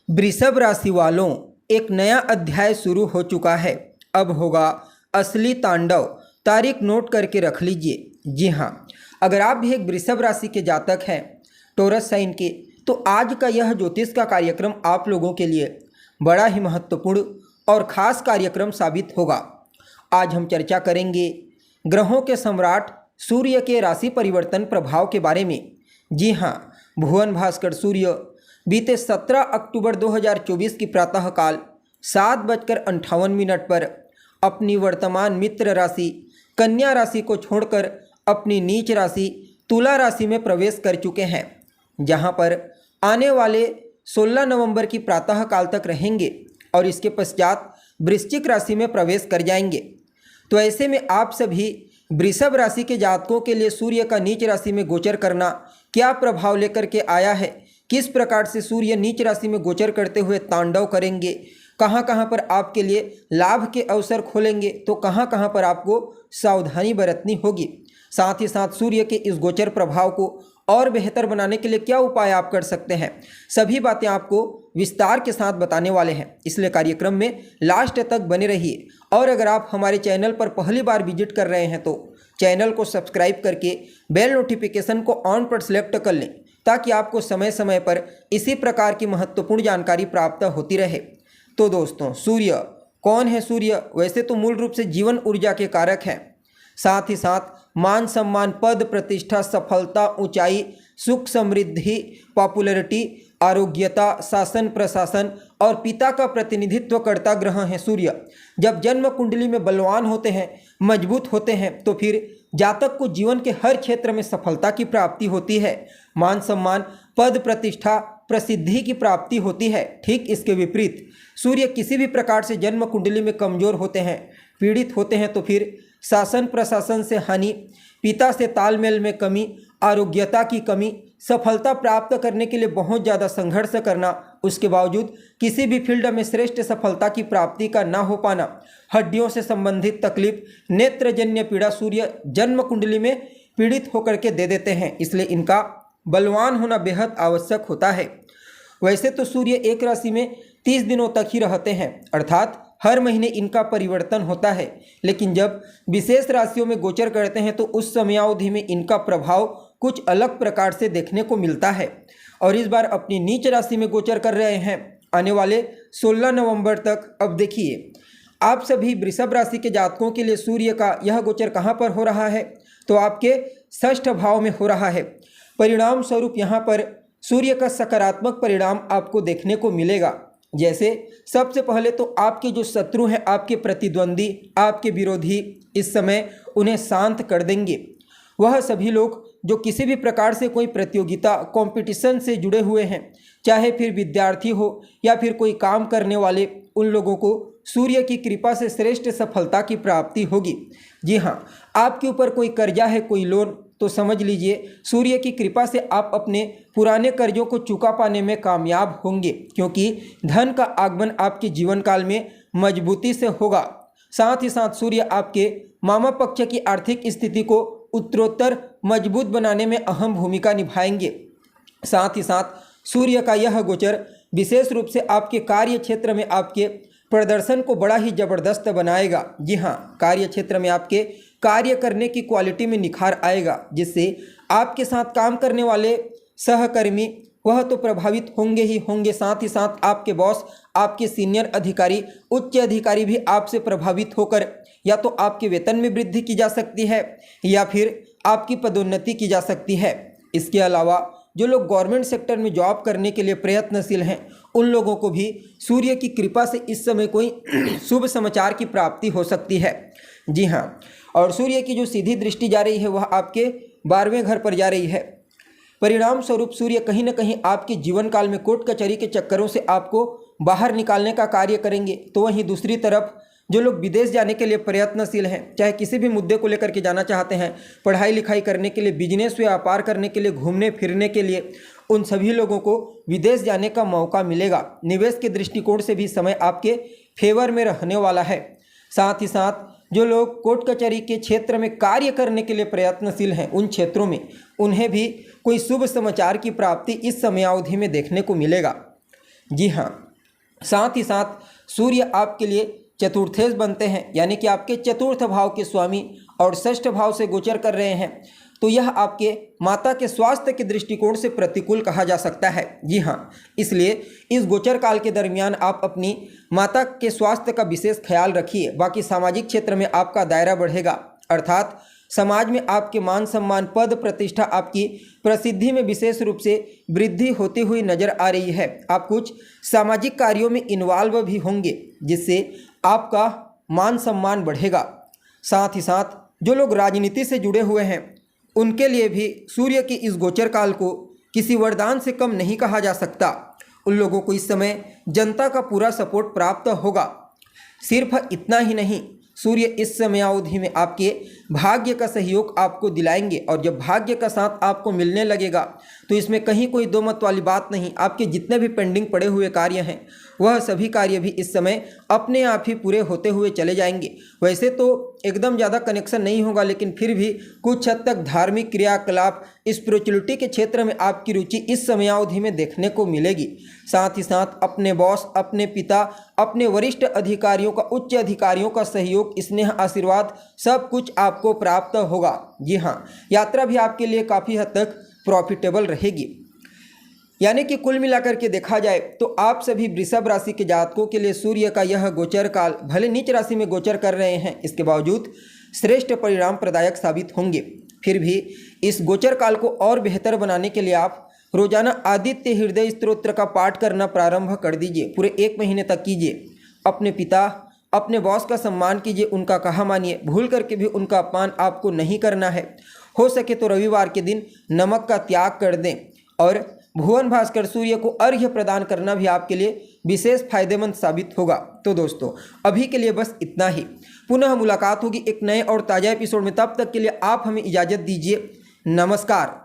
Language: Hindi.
वृषभ राशि वालों, एक नया अध्याय शुरू हो चुका है। अब होगा असली तांडव। तारीख नोट करके रख लीजिए। जी हाँ, अगर आप भी एक वृषभ राशि के जातक हैं, टोरस साइन के, तो आज का यह ज्योतिष का कार्यक्रम आप लोगों के लिए बड़ा ही महत्वपूर्ण और ख़ास कार्यक्रम साबित होगा। आज हम चर्चा करेंगे ग्रहों के सम्राट सूर्य के राशि परिवर्तन प्रभाव के बारे में। जी हाँ, भुवन भास्कर सूर्य बीते 17 अक्टूबर 2024 की प्रातःकाल 7:58 पर अपनी वर्तमान मित्र राशि कन्या राशि को छोड़कर अपनी नीच राशि तुला राशि में प्रवेश कर चुके हैं, जहां पर आने वाले 16 नवंबर की प्रातःकाल तक रहेंगे और इसके पश्चात वृश्चिक राशि में प्रवेश कर जाएंगे। तो ऐसे में आप सभी वृषभ राशि के जातकों के लिए सूर्य का नीच राशि में गोचर करना क्या प्रभाव लेकर के आया है, किस प्रकार से सूर्य नीच राशि में गोचर करते हुए तांडव करेंगे, कहाँ कहाँ पर आपके लिए लाभ के अवसर खोलेंगे, तो कहाँ कहाँ पर आपको सावधानी बरतनी होगी। साथ ही साथ सूर्य के इस गोचर प्रभाव को और बेहतर बनाने के लिए क्या उपाय आप कर सकते हैं, सभी बातें आपको विस्तार के साथ बताने वाले हैं। इसलिए कार्यक्रम में लास्ट तक बने रहिए। और अगर आप हमारे चैनल पर पहली बार विजिट कर रहे हैं तो चैनल को सब्सक्राइब करके बेल नोटिफिकेशन को ऑन पर सेलेक्ट कर लें, ताकि आपको समय समय पर इसी प्रकार की महत्वपूर्ण जानकारी प्राप्त होती रहे। तो दोस्तों, सूर्य कौन है? सूर्य वैसे तो मूल रूप से जीवन ऊर्जा के कारक हैं। साथ ही साथ मान सम्मान, पद प्रतिष्ठा, सफलता, ऊंचाई, सुख समृद्धि, पॉपुलैरिटी, आरोग्यता, शासन प्रशासन और पिता का प्रतिनिधित्व करता ग्रह है सूर्य। जब जन्म कुंडली में बलवान होते हैं, मजबूत होते हैं, तो फिर जातक को जीवन के हर क्षेत्र में सफलता की प्राप्ति होती है, मान सम्मान, पद प्रतिष्ठा, प्रसिद्धि की प्राप्ति होती है। ठीक इसके विपरीत सूर्य किसी भी प्रकार से जन्म कुंडली में कमजोर होते हैं, पीड़ित होते हैं, तो फिर शासन प्रशासन से हानि, पिता से तालमेल में कमी, आरोग्यता की कमी, सफलता प्राप्त करने के लिए बहुत ज़्यादा संघर्ष करना, उसके बावजूद किसी भी फील्ड में श्रेष्ठ सफलता की प्राप्ति का ना हो पाना, हड्डियों से संबंधित तकलीफ, नेत्रजन्य पीड़ा सूर्य जन्म कुंडली में पीड़ित होकर के दे देते हैं। इसलिए इनका बलवान होना बेहद आवश्यक होता है। वैसे तो सूर्य एक राशि में 30 दिनों तक ही रहते हैं, अर्थात हर महीने इनका परिवर्तन होता है, लेकिन जब विशेष राशियों में गोचर करते हैं तो उस समयावधि में इनका प्रभाव कुछ अलग प्रकार से देखने को मिलता है। और इस बार अपनी नीच राशि में गोचर कर रहे हैं आने वाले 16 नवंबर तक। अब देखिए, आप सभी वृषभ राशि के जातकों के लिए सूर्य का यह गोचर कहाँ पर हो रहा है, तो आपके षष्ठ भाव में हो रहा है। परिणाम स्वरूप यहाँ पर सूर्य का सकारात्मक परिणाम आपको देखने को मिलेगा। जैसे सबसे पहले तो आपके जो शत्रु हैं, आपके प्रतिद्वंदी, आपके विरोधी, इस समय उन्हें शांत कर देंगे। वह सभी लोग जो किसी भी प्रकार से कोई प्रतियोगिता, कंपटीशन से जुड़े हुए हैं, चाहे फिर विद्यार्थी हो या फिर कोई काम करने वाले, उन लोगों को सूर्य की कृपा से श्रेष्ठ सफलता की प्राप्ति होगी। जी हाँ, आपके ऊपर कोई कर्जा है, कोई लोन, तो समझ लीजिए सूर्य की कृपा से आप अपने पुराने कर्जों को चुका पाने में कामयाब होंगे, क्योंकि धन का आगमन आपके जीवन काल में मजबूती से होगा। साथ ही साथ सूर्य आपके मामा पक्ष की आर्थिक स्थिति को उत्तरोत्तर मजबूत बनाने में अहम भूमिका निभाएंगे। साथ ही साथ सूर्य का यह गोचर विशेष रूप से आपके कार्य क्षेत्र में आपके प्रदर्शन को बड़ा ही जबरदस्त बनाएगा। जी हाँ, कार्य क्षेत्र में आपके कार्य करने की क्वालिटी में निखार आएगा, जिससे आपके साथ काम करने वाले सहकर्मी वह तो प्रभावित होंगे ही होंगे, साथ ही साथ आपके बॉस, आपके सीनियर अधिकारी, उच्च अधिकारी भी आपसे प्रभावित होकर या तो आपके वेतन में वृद्धि की जा सकती है या फिर आपकी पदोन्नति की जा सकती है। इसके अलावा जो लोग गवर्नमेंट सेक्टर में जॉब करने के लिए प्रयत्नशील हैं, उन लोगों को भी सूर्य की कृपा से इस समय कोई शुभ समाचार की प्राप्ति हो सकती है। जी हाँ, और सूर्य की जो सीधी दृष्टि जा रही है वह आपके 12वें घर पर जा रही है। परिणाम स्वरूप सूर्य कहीं ना कहीं आपके जीवन काल में कोर्ट कचहरी के चक्करों से आपको बाहर निकालने का कार्य करेंगे। तो वहीं दूसरी तरफ जो लोग विदेश जाने के लिए प्रयत्नशील हैं, चाहे किसी भी मुद्दे को लेकर के जाना चाहते हैं, पढ़ाई लिखाई करने के लिए, बिजनेस व्यापार करने के लिए, घूमने फिरने के लिए, उन सभी लोगों को विदेश जाने का मौका मिलेगा। निवेश के दृष्टिकोण से भी समय आपके फेवर में रहने वाला है। साथ ही साथ जो लोग कोर्ट कचहरी के क्षेत्र में कार्य करने के लिए प्रयत्नशील हैं, उन क्षेत्रों में उन्हें भी कोई शुभ समाचार की प्राप्ति इस समयावधि में देखने को मिलेगा। जी हाँ, साथ ही साथ सूर्य आपके लिए चतुर्थेश बनते हैं, यानी कि आपके चतुर्थ भाव के स्वामी और षष्ठ भाव से गोचर कर रहे हैं। तो यह आपके माता के स्वास्थ्य के दृष्टिकोण से प्रतिकूल कहा जा सकता है। जी हाँ, इसलिए इस गोचर काल के दरमियान आप अपनी माता के स्वास्थ्य का विशेष ख्याल रखिए। बाकी सामाजिक क्षेत्र में आपका दायरा बढ़ेगा, अर्थात समाज में आपके मान सम्मान, पद प्रतिष्ठा, आपकी प्रसिद्धि में विशेष रूप से वृद्धि होती हुई नजर आ रही है। आप कुछ सामाजिक कार्यों में इन्वॉल्व भी होंगे, जिससे आपका मान सम्मान बढ़ेगा। साथ ही साथ जो लोग राजनीति से जुड़े हुए हैं उनके लिए भी सूर्य की इस गोचर काल को किसी वरदान से कम नहीं कहा जा सकता। उन लोगों को इस समय जनता का पूरा सपोर्ट प्राप्त होगा। सिर्फ इतना ही नहीं, सूर्य इस समयावधि में आपके भाग्य का सहयोग आपको दिलाएंगे, और जब भाग्य का साथ आपको मिलने लगेगा तो इसमें कहीं कोई दो मत वाली बात नहीं। आपके जितने भी पेंडिंग पड़े हुए कार्य हैं वह सभी कार्य भी इस समय अपने आप ही पूरे होते हुए चले जाएंगे। वैसे तो एकदम ज़्यादा कनेक्शन नहीं होगा, लेकिन फिर भी कुछ हद तक धार्मिक क्रियाकलाप, स्पिरिचुअलिटी के क्षेत्र में आपकी रुचि इस समयावधि में देखने को मिलेगी। साथ ही साथ अपने बॉस, अपने पिता, अपने वरिष्ठ अधिकारियों का, उच्च अधिकारियों का सहयोग, स्नेह, आशीर्वाद सब कुछ आपको प्राप्त होगा। जी हाँ, यात्रा भी आपके लिए काफ़ी हद तक प्रॉफिटेबल रहेगी। यानी कि कुल मिलाकर के देखा जाए तो आप सभी वृषभ राशि के जातकों के लिए सूर्य का यह गोचर काल भले नीच राशि में गोचर कर रहे हैं, इसके बावजूद श्रेष्ठ परिणाम प्रदायक साबित होंगे। फिर भी इस गोचर काल को और बेहतर बनाने के लिए आप रोजाना आदित्य हृदय स्तोत्र का पाठ करना प्रारंभ कर दीजिए। पूरे 1 महीने तक कीजिए। अपने पिता, अपने बॉस का सम्मान कीजिए, उनका कहा मानिए। भूल करके भी उनका अपमान आपको नहीं करना है। हो सके तो रविवार के दिन नमक का त्याग कर दें, और भुवन भास्कर सूर्य को अर्घ्य प्रदान करना भी आपके लिए विशेष फायदेमंद साबित होगा। तो दोस्तों, अभी के लिए बस इतना ही। पुनः मुलाकात होगी एक नए और ताज़ा एपिसोड में। तब तक के लिए आप हमें इजाज़त दीजिए। नमस्कार।